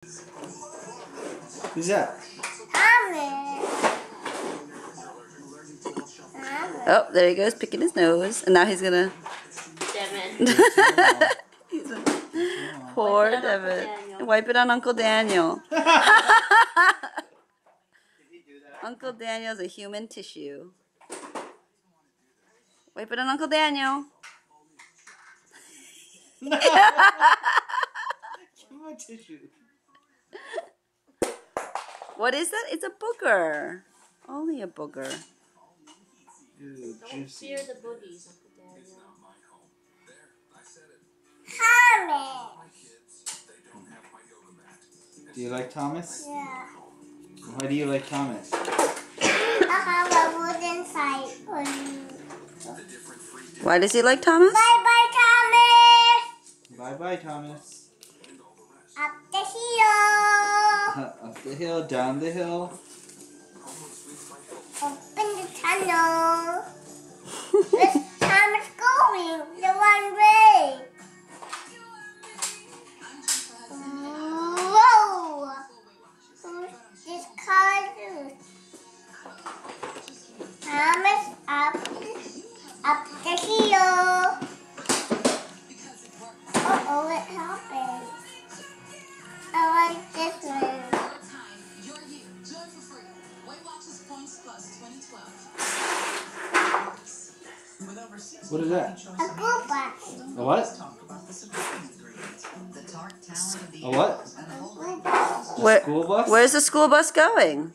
Who's that? Oh, there he goes, picking his nose. And now he's gonna... Devin. Poor Devin. Wipe it on Uncle Daniel. Uncle Daniel's a human tissue. Wipe it on Uncle Daniel. Give him a tissue. What is that? It's a booger. Only a booger. Ew, Don't juicy. fear the boogies, Uncle Daniel. Do you like Thomas? Yeah. Why do you like Thomas? I have a wooden side on you. Why does he like Thomas? Bye-bye, Thomas! Bye-bye, Thomas. Up the hill! Up the hill, down the hill. Open the tunnel. Where's Thomas going? The one way. Whoa! Who's this car? Thomas up the hill. Uh-oh, what happened? I like this one. What is that? A school bus. A what? A what? A school bus. A school bus? Where's the school bus going?